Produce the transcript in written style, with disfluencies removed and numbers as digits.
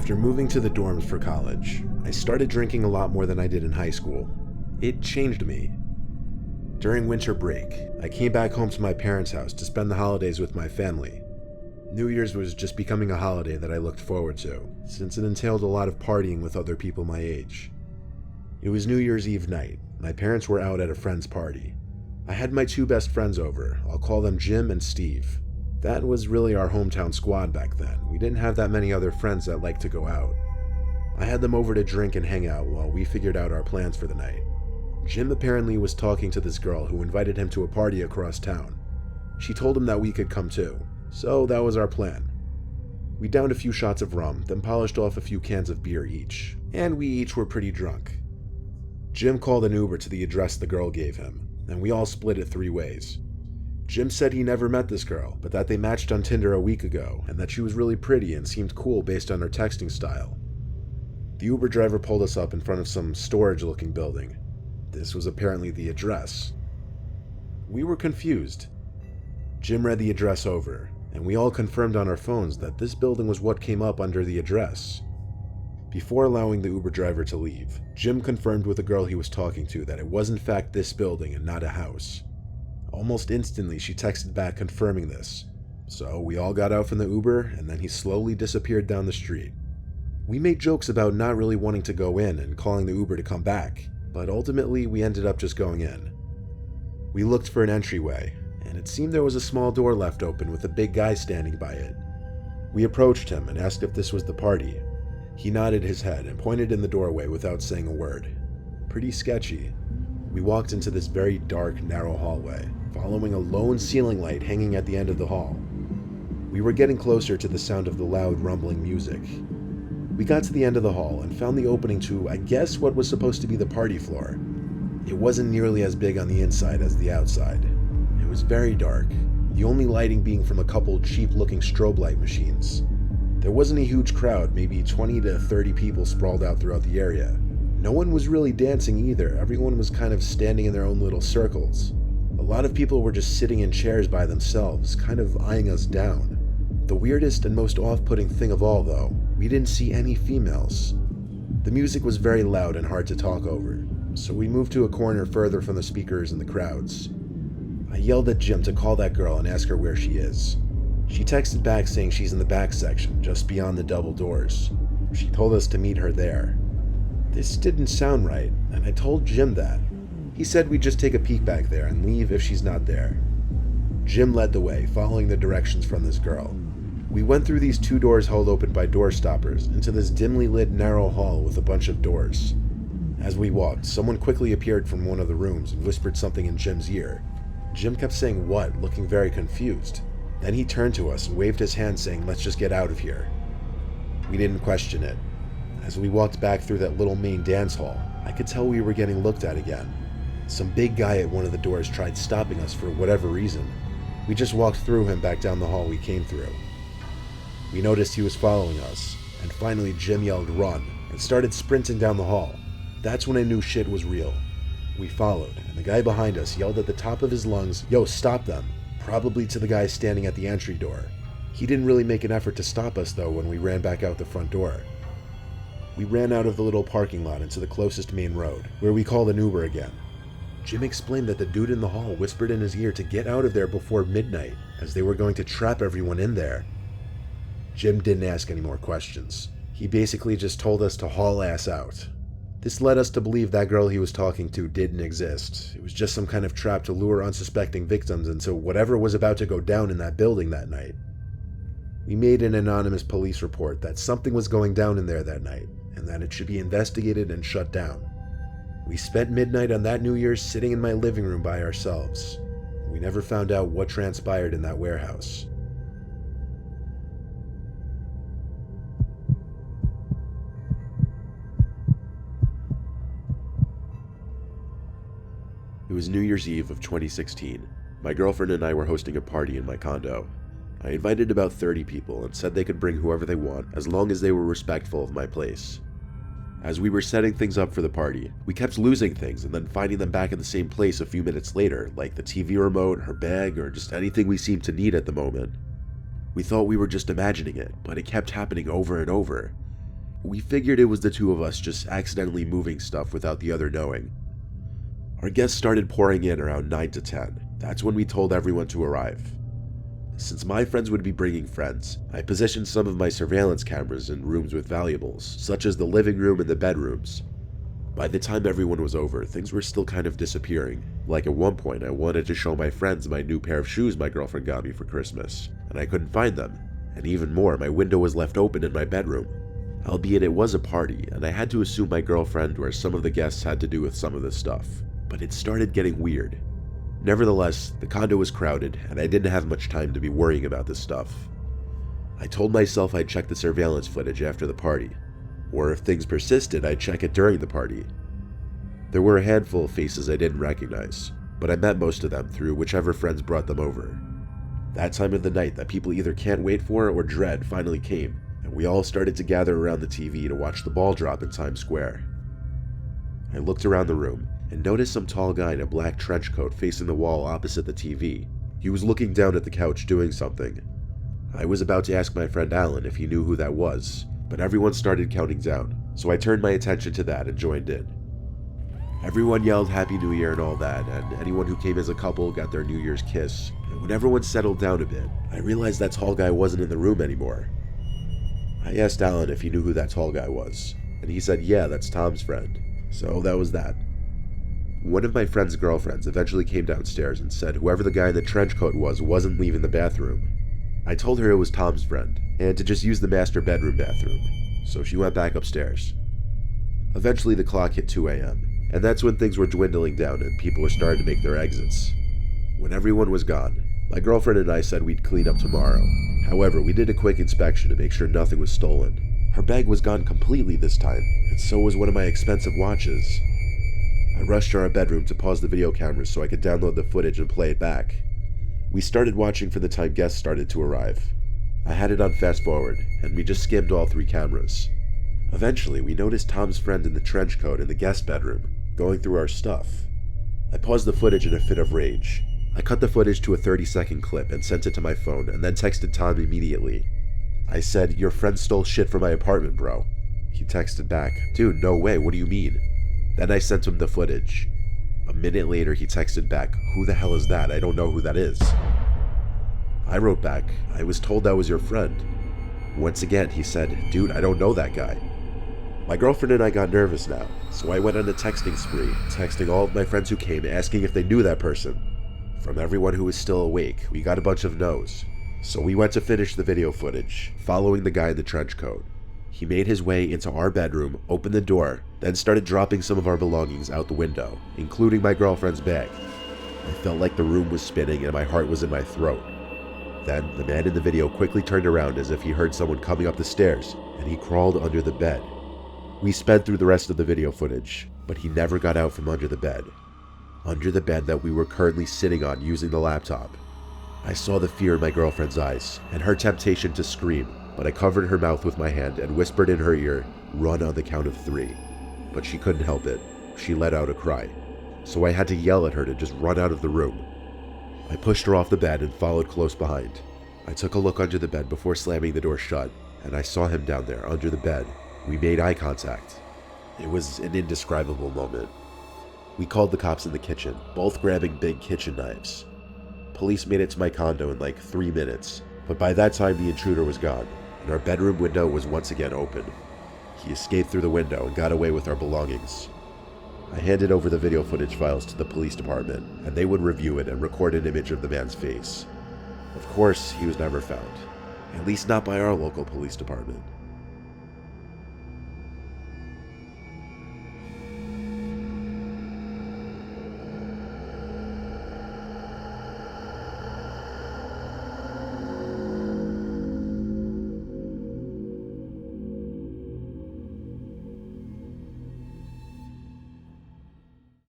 After moving to the dorms for college, I started drinking a lot more than I did in high school. It changed me. During winter break, I came back home to my parents' house to spend the holidays with my family. New Year's was just becoming a holiday that I looked forward to, since it entailed a lot of partying with other people my age. It was New Year's Eve night. My parents were out at a friend's party. I had my two best friends over. I'll call them Jim and Steve. That was really our hometown squad back then. We didn't have that many other friends that liked to go out. I had them over to drink and hang out while we figured out our plans for the night. Jim apparently was talking to this girl who invited him to a party across town. She told him that we could come too, so that was our plan. We downed a few shots of rum, then polished off a few cans of beer each, and we each were pretty drunk. Jim called an Uber to the address the girl gave him, and we all split it 3 ways. Jim said he never met this girl, but that they matched on Tinder a week ago, and that she was really pretty and seemed cool based on her texting style. The Uber driver pulled us up in front of some storage-looking building. This was apparently the address. We were confused. Jim read the address over, and we all confirmed on our phones that this building was what came up under the address. Before allowing the Uber driver to leave, Jim confirmed with the girl he was talking to that it was in fact this building and not a house. Almost instantly, she texted back confirming this. So we all got out from the Uber, and then he slowly disappeared down the street. We made jokes about not really wanting to go in and calling the Uber to come back, but ultimately we ended up just going in. We looked for an entryway, and it seemed there was a small door left open with a big guy standing by it. We approached him and asked if this was the party. He nodded his head and pointed in the doorway without saying a word. Pretty sketchy. We walked into this very dark, narrow hallway, following a lone ceiling light hanging at the end of the hall. We were getting closer to the sound of the loud, rumbling music. We got to the end of the hall and found the opening to, I guess, what was supposed to be the party floor. It wasn't nearly as big on the inside as the outside. It was very dark, the only lighting being from a couple cheap-looking strobe light machines. There wasn't a huge crowd, maybe 20 to 30 people sprawled out throughout the area. No one was really dancing either. Everyone was kind of standing in their own little circles. A lot of people were just sitting in chairs by themselves, kind of eyeing us down. The weirdest and most off-putting thing of all, though, we didn't see any females. The music was very loud and hard to talk over, so we moved to a corner further from the speakers and the crowds. I yelled at Jim to call that girl and ask her where she is. She texted back saying she's in the back section, just beyond the double doors. She told us to meet her there. This didn't sound right, and I told Jim that. He said we'd just take a peek back there and leave if she's not there. Jim led the way, following the directions from this girl. We went through these 2 doors held open by door stoppers into this dimly lit narrow hall with a bunch of doors. As we walked, someone quickly appeared from one of the rooms and whispered something in Jim's ear. Jim kept saying what, looking very confused. Then he turned to us and waved his hand saying, "Let's just get out of here." We didn't question it. As we walked back through that little main dance hall, I could tell we were getting looked at again. Some big guy at one of the doors tried stopping us for whatever reason. We just walked through him back down the hall we came through. We noticed he was following us, and finally Jim yelled "run" and started sprinting down the hall. That's when I knew shit was real. We followed, and the guy behind us yelled at the top of his lungs, "Yo, stop them," probably to the guy standing at the entry door. He didn't really make an effort to stop us though when we ran back out the front door. We ran out of the little parking lot into the closest main road, where we called an Uber again. Jim explained that the dude in the hall whispered in his ear to get out of there before midnight, as they were going to trap everyone in there. Jim didn't ask any more questions. He basically just told us to haul ass out. This led us to believe that girl he was talking to didn't exist. It was just some kind of trap to lure unsuspecting victims into whatever was about to go down in that building that night. We made an anonymous police report that something was going down in there that night, and that it should be investigated and shut down. We spent midnight on that New Year's sitting in my living room by ourselves. We never found out what transpired in that warehouse. It was New Year's Eve of 2016. My girlfriend and I were hosting a party in my condo. I invited about 30 people and said they could bring whoever they want as long as they were respectful of my place. As we were setting things up for the party, we kept losing things and then finding them back in the same place a few minutes later, like the TV remote, her bag, or just anything we seemed to need at the moment. We thought we were just imagining it, but it kept happening over and over. We figured it was the two of us just accidentally moving stuff without the other knowing. Our guests started pouring in around 9 to 10. That's when we told everyone to arrive. Since my friends would be bringing friends, I positioned some of my surveillance cameras in rooms with valuables, such as the living room and the bedrooms. By the time everyone was over, things were still kind of disappearing. Like at one point, I wanted to show my friends my new pair of shoes my girlfriend got me for Christmas, and I couldn't find them. And even more, my window was left open in my bedroom. Albeit it was a party, and I had to assume my girlfriend or some of the guests had to do with some of this stuff. But it started getting weird. Nevertheless, the condo was crowded, and I didn't have much time to be worrying about this stuff. I told myself I'd check the surveillance footage after the party, or if things persisted, I'd check it during the party. There were a handful of faces I didn't recognize, but I met most of them through whichever friends brought them over. That time of the night that people either can't wait for or dread finally came, and we all started to gather around the TV to watch the ball drop in Times Square. I looked around the room and noticed some tall guy in a black trench coat facing the wall opposite the TV. He was looking down at the couch doing something. I was about to ask my friend Alan if he knew who that was, but everyone started counting down, so I turned my attention to that and joined in. Everyone yelled Happy New Year and all that, and anyone who came as a couple got their New Year's kiss. And when everyone settled down a bit, I realized that tall guy wasn't in the room anymore. I asked Alan if he knew who that tall guy was, and he said yeah, that's Tom's friend. So that was that. One of my friend's girlfriends eventually came downstairs and said whoever the guy in the trench coat wasn't leaving the bathroom. I told her it was Tom's friend, and to just use the master bedroom bathroom, so she went back upstairs. Eventually the clock hit 2 a.m., and that's when things were dwindling down and people were starting to make their exits. When everyone was gone, my girlfriend and I said we'd clean up tomorrow. However, we did a quick inspection to make sure nothing was stolen. Her bag was gone completely this time, and so was one of my expensive watches. I rushed to our bedroom to pause the video cameras so I could download the footage and play it back. We started watching from the time guests started to arrive. I had it on fast forward, and we just skimmed all 3 cameras. Eventually, we noticed Tom's friend in the trench coat in the guest bedroom, going through our stuff. I paused the footage in a fit of rage. I cut the footage to a 30-second clip and sent it to my phone, and then texted Tom immediately. I said, "Your friend stole shit from my apartment, bro." He texted back, "Dude, no way, what do you mean?" Then I sent him the footage. A minute later, he texted back, "Who the hell is that? I don't know who that is." I wrote back, "I was told that was your friend." Once again, he said, "Dude, I don't know that guy." My girlfriend and I got nervous now, so I went on a texting spree, texting all of my friends who came, asking if they knew that person. From everyone who was still awake, we got a bunch of no's. So we went to finish the video footage, following the guy in the trench coat. He made his way into our bedroom, opened the door, then started dropping some of our belongings out the window, including my girlfriend's bag. I felt like the room was spinning and my heart was in my throat. Then, the man in the video quickly turned around as if he heard someone coming up the stairs, and he crawled under the bed. We sped through the rest of the video footage, but he never got out from under the bed. Under the bed that we were currently sitting on using the laptop. I saw the fear in my girlfriend's eyes, and her temptation to scream, but I covered her mouth with my hand and whispered in her ear, "Run on the count of 3. But she couldn't help it. She let out a cry. So I had to yell at her to just run out of the room. I pushed her off the bed and followed close behind. I took a look under the bed before slamming the door shut, and I saw him down there under the bed. We made eye contact. It was an indescribable moment. We called the cops in the kitchen, both grabbing big kitchen knives. Police made it to my condo in like 3 minutes, but by that time the intruder was gone, and our bedroom window was once again open. He escaped through the window and got away with our belongings. I handed over the video footage files to the police department, and they would review it and record an image of the man's face. Of course, he was never found, at least not by our local police department.